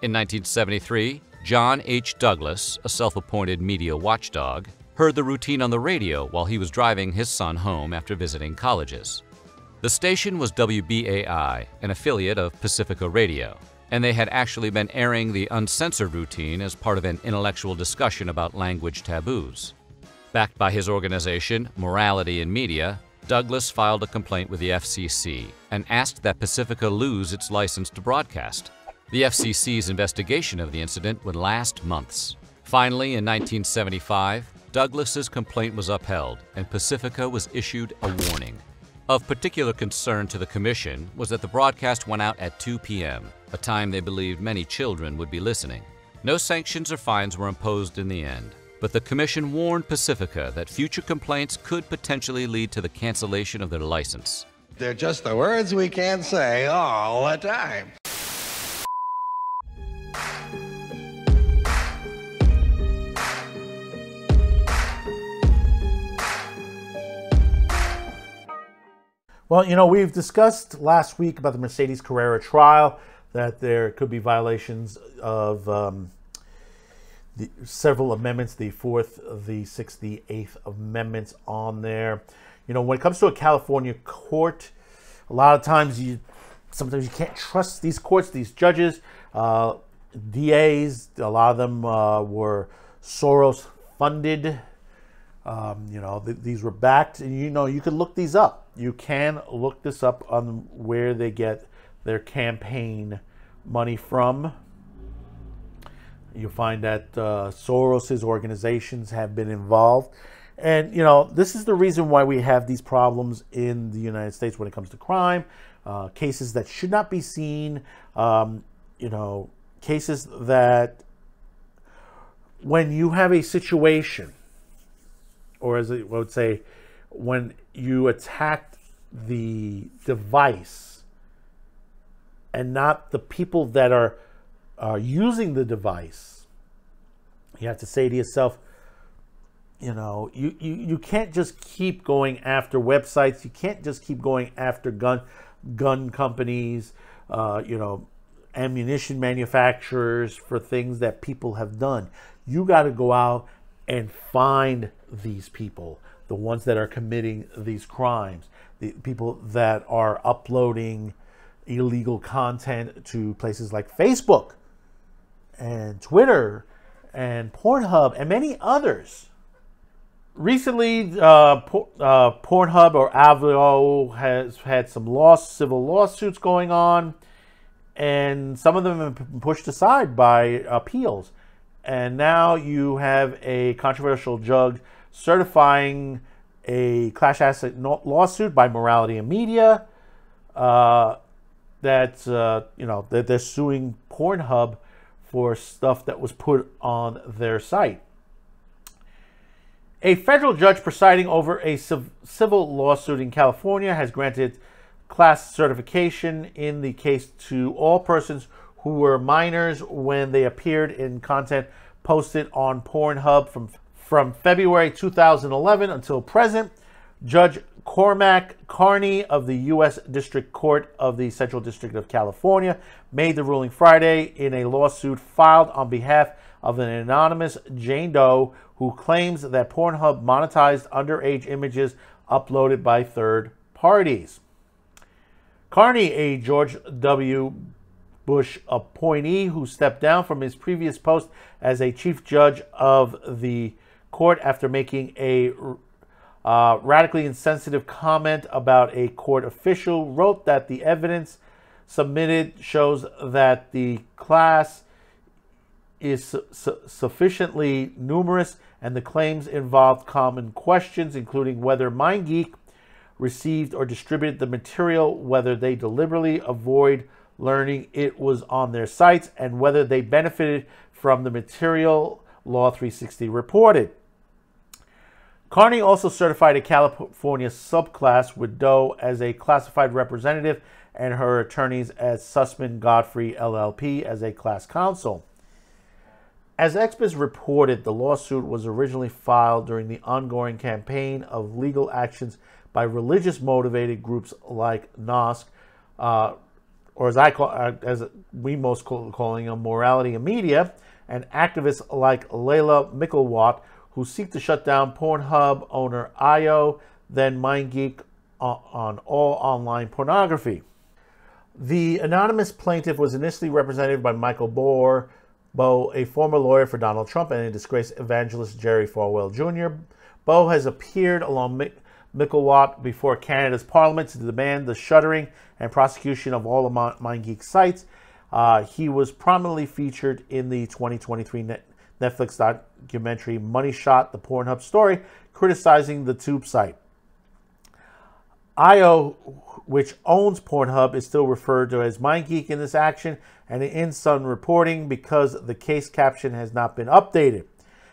In 1973, John H. Douglas, a self-appointed media watchdog, heard the routine on the radio while he was driving his son home after visiting colleges. The station was WBAI, an affiliate of Pacifica Radio, and they had actually been airing the uncensored routine as part of an intellectual discussion about language taboos. Backed by his organization, Morality in Media, Douglas filed a complaint with the FCC and asked that Pacifica lose its license to broadcast. The FCC's investigation of the incident would last months. Finally, in 1975, Douglas's complaint was upheld and Pacifica was issued a warning. Of particular concern to the Commission was that the broadcast went out at 2 p.m., a time they believed many children would be listening. No sanctions or fines were imposed in the end, but the Commission warned Pacifica that future complaints could potentially lead to the cancellation of their license. They're just the words we can't say all the time. Well, you know, we've discussed last week about the Mercedes Carrera trial, that there could be violations of the several amendments, the 4th, the 6th, the 8th Amendments on there. You know, when it comes to a California court, a lot of times sometimes you can't trust these courts, these judges, DAs. A lot of them were Soros funded. You know, these were backed, and you know, you can look these up. You can look this up on where they get their campaign money from. You'll find that Soros's organizations have been involved. And, you know, this is the reason why we have these problems in the United States when it comes to crime, cases that should not be seen, you know, cases that when you have a situation, or as I would say, when you attack the device and not the people that are using the device, you have to say to yourself, you know, you can't just keep going after websites. You can't just keep going after gun companies, you know, ammunition manufacturers for things that people have done. You got to go out and find these people, the ones that are committing these crimes, the people that are uploading illegal content to places like Facebook and Twitter and Pornhub and many others. Recently, Pornhub or Avio has had some civil lawsuits going on, and some of them have been pushed aside by appeals. And now you have a controversial judge certifying a class action lawsuit by Morality in Media that you know, that they're suing Pornhub for stuff that was put on their site. A federal judge presiding over a civil lawsuit in California has granted class certification in the case to all persons who were minors when they appeared in content posted on Pornhub from February 2011 until present. Judge Cormac Carney of the U.S. District Court of the Central District of California made the ruling Friday in a lawsuit filed on behalf of an anonymous Jane Doe who claims that Pornhub monetized underage images uploaded by third parties. Carney, a George W. Bush appointee who stepped down from his previous post as a chief judge of the court after making a radically insensitive comment about a court official, wrote that the evidence submitted shows that the class is sufficiently numerous and the claims involved common questions, including whether MindGeek received or distributed the material, whether they deliberately avoid learning it was on their sites, and whether they benefited from the material, Law 360 reported. Carney also certified a California subclass with Doe as a classified representative and her attorneys as Sussman Godfrey LLP as a class counsel. As experts reported, the lawsuit was originally filed during the ongoing campaign of legal actions by religious motivated groups like NOSC, or as we most calling them, morality and media, and activists like Layla Mickelwatt, who seek to shut down Pornhub owner IO, then MindGeek, on all online pornography. The anonymous plaintiff was initially represented by Michael Bowe, a former lawyer for Donald Trump, and a disgraced evangelist Jerry Falwell Jr. Bowe has appeared along Mickelwatt before Canada's Parliament to demand the shuttering and prosecution of all of MindGeek sites. He was prominently featured in the 2023 Netflix documentary Money Shot, the Pornhub story, criticizing the tube site. IO, which owns Pornhub, is still referred to as MindGeek in this action, and in some reporting because the case caption has not been updated.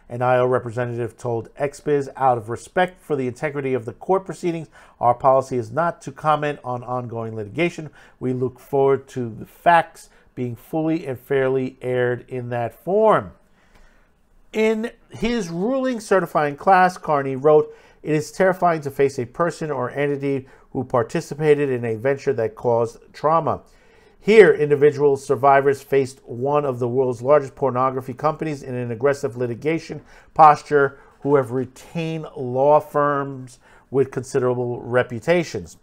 An IO representative told XBiz, out of respect for the integrity of the court proceedings, our policy is not to comment on ongoing litigation. We look forward to the facts being fully and fairly aired in that form. In his ruling certifying class, Carney wrote, "It is terrifying to face a person or entity who participated in a venture that caused trauma. Here, individual survivors faced one of the world's largest pornography companies in an aggressive litigation posture who have retained law firms with considerable reputations."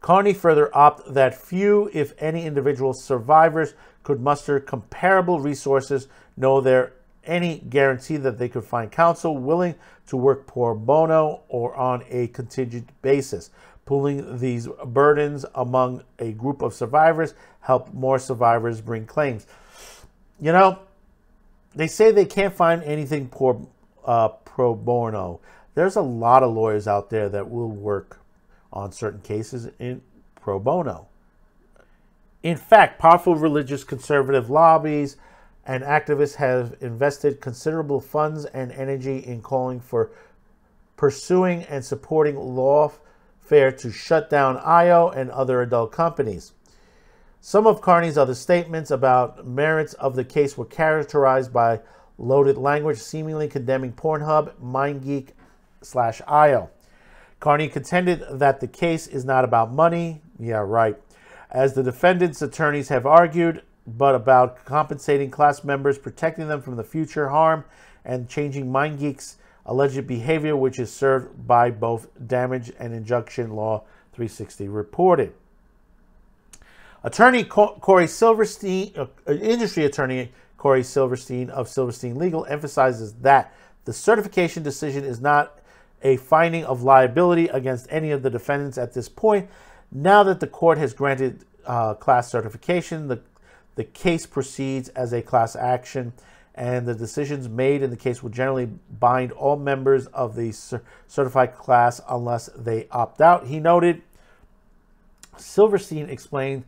Carney further opted that few, if any, individual survivors could muster comparable resources, nor there any guarantee that they could find counsel willing to work pro bono or on a contingent basis. Pooling these burdens among a group of survivors help more survivors bring claims. You know, they say they can't find anything pro bono. There's a lot of lawyers out there that will work on certain cases in pro bono. In fact, powerful religious conservative lobbies and activists have invested considerable funds and energy in calling for pursuing and supporting lawfare to shut down IO and other adult companies. Some of Carney's other statements about merits of the case were characterized by loaded language, seemingly condemning Pornhub, MindGeek/IO. Carney contended that the case is not about money, yeah, right, as the defendant's attorneys have argued, but about compensating class members, protecting them from the future harm, and changing MindGeek's alleged behavior, which is served by both damage and injunction law, 360 reported. Attorney Corey Silverstein, industry attorney Corey Silverstein of Silverstein Legal, emphasizes that the certification decision is not a finding of liability against any of the defendants at this point. Now that the court has granted class certification, the case proceeds as a class action, and the decisions made in the case will generally bind all members of the certified class unless they opt out. He noted, Silverstein explained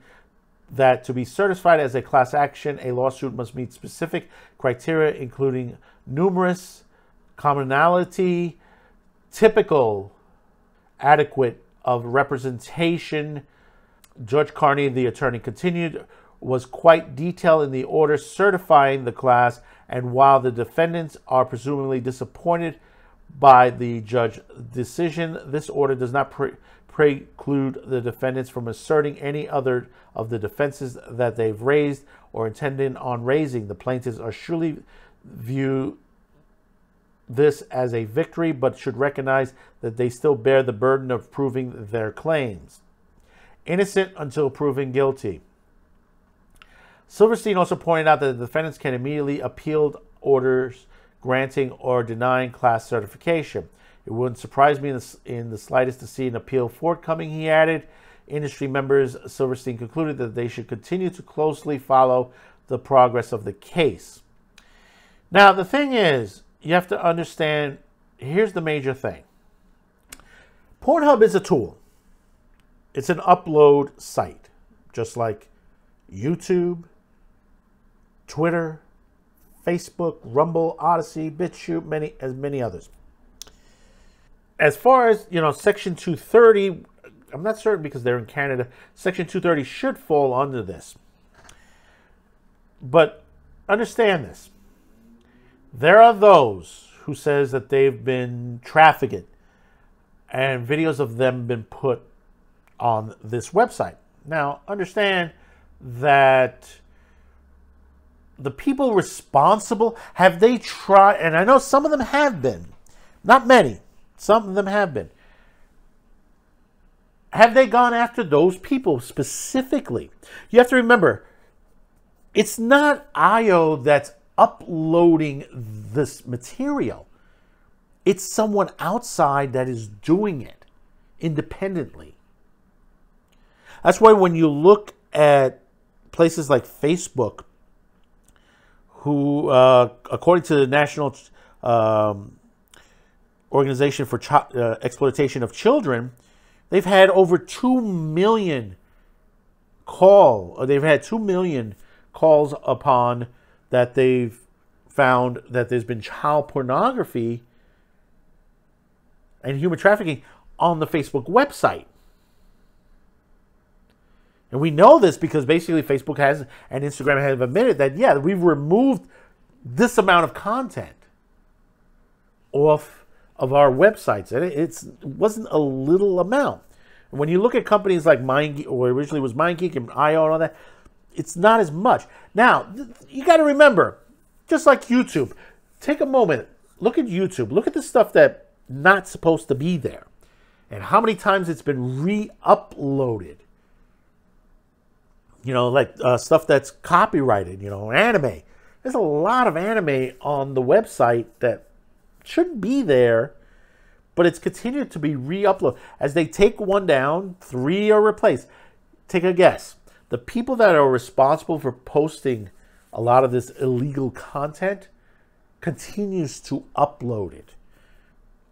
that to be certified as a class action, a lawsuit must meet specific criteria, including numerous, commonality, typical, adequate of representation. Judge Carney, the attorney, continued, was quite detailed in the order certifying the class, and while the defendants are presumably disappointed by the judge's decision, this order does not preclude the defendants from asserting any other of the defenses that they've raised or intended on raising. The plaintiffs are surely view this as a victory, but should recognize that they still bear the burden of proving their claims. Innocent until proven guilty. Silverstein also pointed out that the defendants can immediately appeal orders granting or denying class certification. It wouldn't surprise me in the slightest to see an appeal forthcoming, he added. Industry members, Silverstein concluded, that they should continue to closely follow the progress of the case. Now, the thing is, you have to understand, here's the major thing. Pornhub is a tool. It's an upload site, just like YouTube, Twitter, Facebook, Rumble, Odyssey, BitChute, many others. As far as, Section 230, I'm not certain because they're in Canada. Section 230 should fall under this. But understand this. There are those who says that they've been trafficked and videos of them been put on this website. Now, understand that the people responsible, have they tried, and I know some of them have been, not many, some of them have been. Have they gone after those people specifically? You have to remember, it's not IO that's uploading this material. It's someone outside that is doing it independently. That's why when you look at places like Facebook, who, according to the National Organization for Exploitation of Children, they've had over 2 million they've had 2 million calls upon that they've found that there's been child pornography and human trafficking on the Facebook website. And we know this because basically Facebook has and Instagram have admitted that, yeah, we've removed this amount of content off of our websites. And it wasn't a little amount. And when you look at companies like MindGeek, or originally was MindGeek and IO and all that, it's not as much. Now, you got to remember, just like YouTube, take a moment, look at YouTube, look at the stuff that's not supposed to be there, and how many times it's been re-uploaded. You know, like stuff that's copyrighted, you know, anime. There's a lot of anime on the website that shouldn't be there, but it's continued to be re-uploaded. As they take one down, 3 are replaced. Take a guess. The people that are responsible for posting a lot of this illegal content continues to upload it.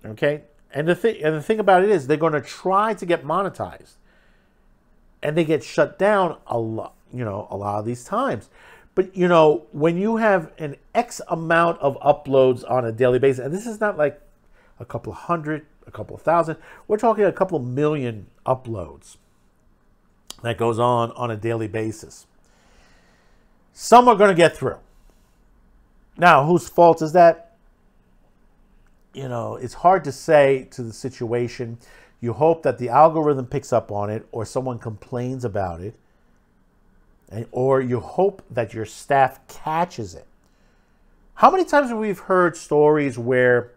Okay? And the thing about it is they're going to try to get monetized. And they get shut down a lot, you know, a lot of these times. But, you know, when you have an X amount of uploads on a daily basis, and this is not like a couple of hundred, a couple of thousand, we're talking a couple of million uploads that goes on a daily basis. Some are going to get through. Now, whose fault is that? You know, it's hard to say to the situation. You hope that the algorithm picks up on it or someone complains about it. Or you hope that your staff catches it. How many times have we heard stories where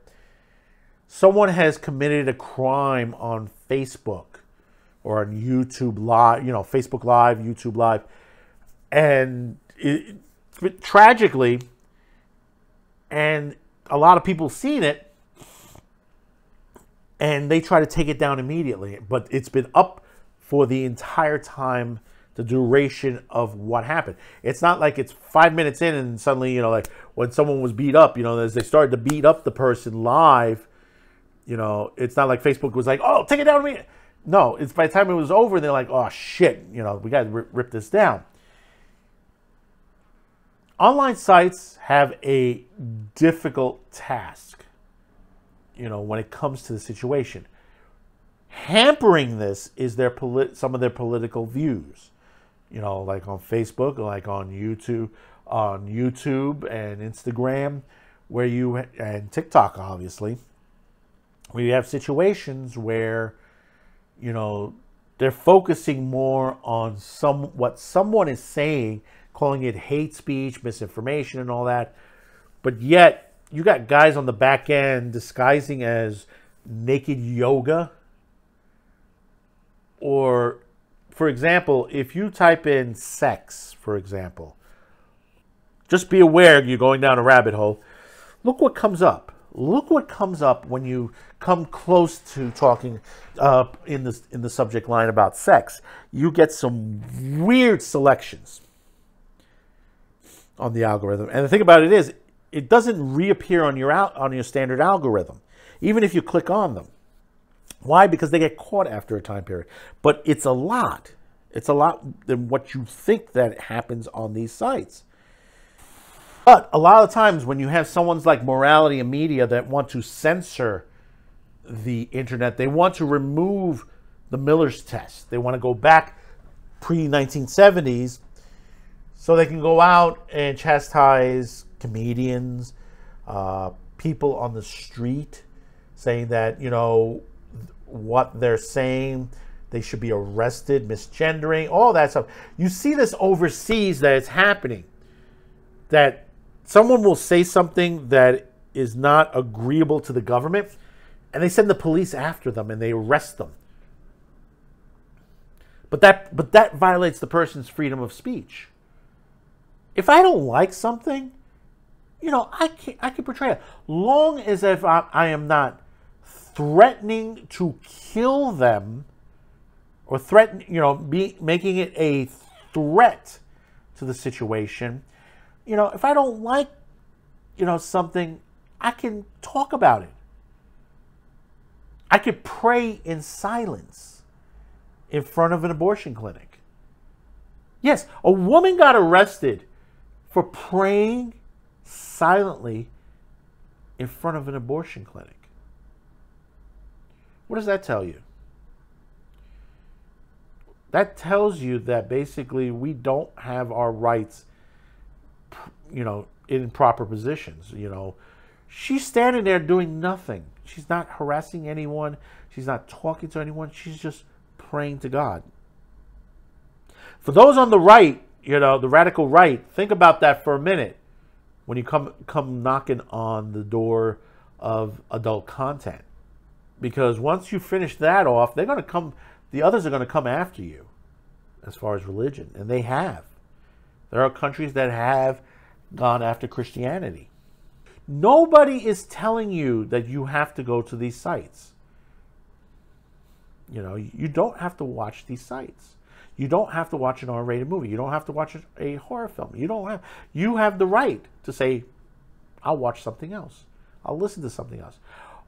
someone has committed a crime on Facebook or on YouTube Live, you know, Facebook Live, YouTube Live, and tragically, and a lot of people seen it, and they try to take it down immediately. But it's been up for the entire time, the duration of what happened. It's not like it's 5 minutes in and suddenly, you know, like when someone was beat up, you know, as they started to beat up the person live, you know, it's not like Facebook was like, oh, take it down immediately. No, it's by the time it was over, they're like, oh, shit, you know, we got to rip this down. Online sites have a difficult task, you know, when it comes to the situation. Hampering this is some of their political views, you know, like on Facebook, like on YouTube and Instagram, and TikTok, obviously, where you have situations where, you know, they're focusing more on what someone is saying, calling it hate speech, misinformation, and all that, but yet you got guys on the back end disguising as naked yoga. Or, for example, if you type in sex, for example, just be aware you're going down a rabbit hole. Look what comes up. Look what comes up when you come close to talking in the subject line about sex. You get some weird selections on the algorithm. And the thing about it is, it doesn't reappear on your standard algorithm, even if you click on them. Why? Because they get caught after a time period. But it's a lot. It's a lot than what you think that happens on these sites. But a lot of times when you have someone's like Morality and Media that want to censor the internet, they want to remove the Miller's test. They want to go back pre-1970s so they can go out and chastise comedians, people on the street, saying that, you know, what they're saying, They should be arrested, misgendering, all that stuff. You see this overseas that it's happening. That someone will say something that is not agreeable to the government, and they send the police after them and they arrest them. But that violates the person's freedom of speech. If I don't like something, I can portray it. Long as if I am not threatening to kill them or making it a threat to the situation. If I don't like, something, I can talk about it. I could pray in silence in front of an abortion clinic. Yes, a woman got arrested for praying silently in front of an abortion clinic. What does that tell you? That tells you that basically we don't have our rights, in proper positions. She's standing there doing nothing. She's not harassing anyone. She's not talking to anyone. She's just praying to God. For those on the right, the radical right, think about that for a minute when you come knocking on the door of adult content. Because once you finish that off, the others are going to come after you as far as religion. And they have. There are countries that have gone after Christianity. Nobody is telling you that you have to go to these sites. You don't have to watch these sites. You don't have to watch an R-rated movie. You don't have to watch a horror film. You have the right to say, I'll watch something else. I'll listen to something else.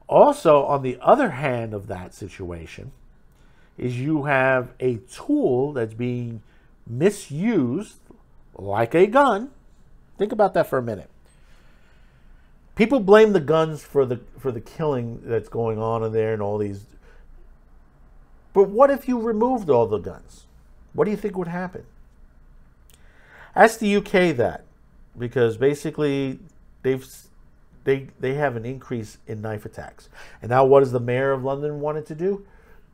Also, on the other hand of that situation, is you have a tool that's being misused, like a gun. Think about that for a minute. People blame the guns for the killing that's going on in there and all these. But what if you removed all the guns? What do you think would happen? Ask the UK that, because basically they have an increase in knife attacks. And now what does the mayor of London wanted to do?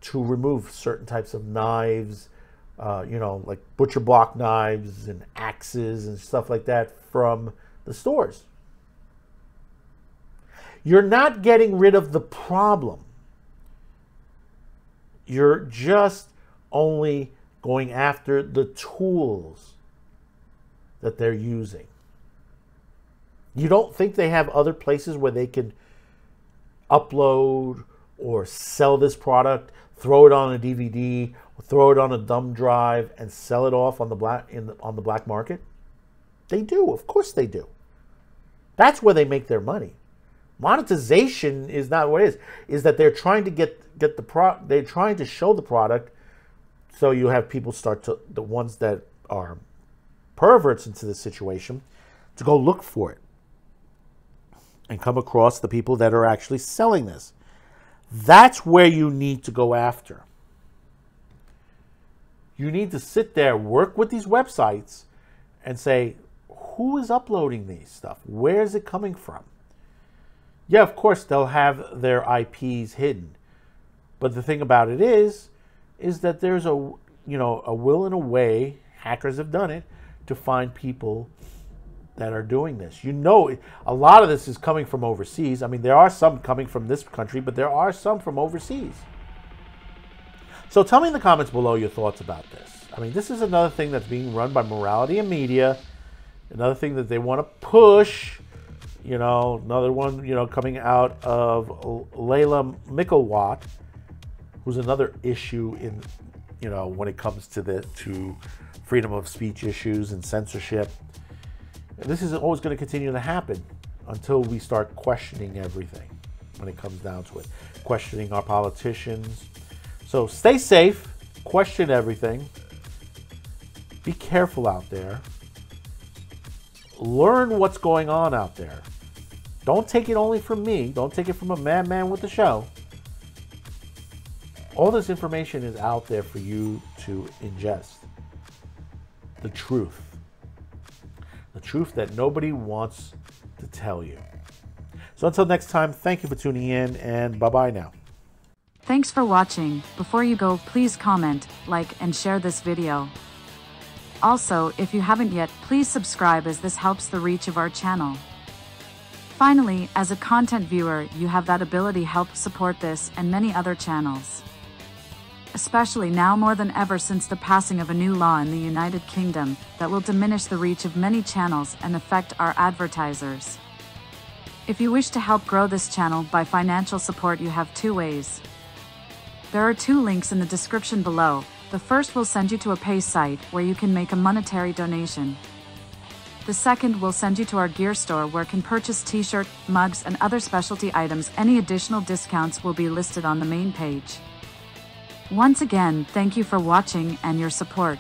To remove certain types of knives, like butcher block knives and axes and stuff like that from the stores. You're not getting rid of the problem. You're just only going after the tools that they're using. You don't think they have other places where they can upload or sell this product, throw it on a DVD, throw it on a thumb drive, and sell it off on the black market? They do, of course they do. That's where they make their money. Monetization is not what it is. Is that they're trying to they're trying to show the product, so you have people the ones that are perverts into the situation, to go look for it and come across the people that are actually selling this. That's where you need to go after. You need to sit there, work with these websites, and say, who is uploading these stuff? Where is it coming from? Yeah, of course, they'll have their IPs hidden. But the thing about it is that there's a will and a way, hackers have done it, to find people that are doing this. A lot of this is coming from overseas. I mean, there are some coming from this country, but there are some from overseas. So tell me in the comments below your thoughts about this. I mean, this is another thing that's being run by morality and media. Another thing that they want to push. Another one, coming out of Layla Mickelwatt, who's another issue in, when it comes to freedom of speech issues and censorship. And this is always going to continue to happen until we start questioning everything when it comes down to it. Questioning our politicians. So stay safe, question everything, be careful out there, learn what's going on out there. Don't take it only from me, don't take it from a madman with the show. All this information is out there for you to ingest. The truth. The truth that nobody wants to tell you. So until next time, thank you for tuning in, and bye-bye now. Thanks for watching. Before you go, please comment, like, and share this video. Also, if you haven't yet, please subscribe as this helps the reach of our channel. Finally, as a content viewer, you have that ability to help support this and many other channels. Especially now more than ever since the passing of a new law in the United Kingdom that will diminish the reach of many channels and affect our advertisers. If you wish to help grow this channel by financial support, you have two ways. There are two links in the description below. The first will send you to a pay site where you can make a monetary donation. The second will send you to our gear store where you can purchase t-shirt, mugs, and other specialty items. Any additional discounts will be listed on the main page. Once again, thank you for watching and your support.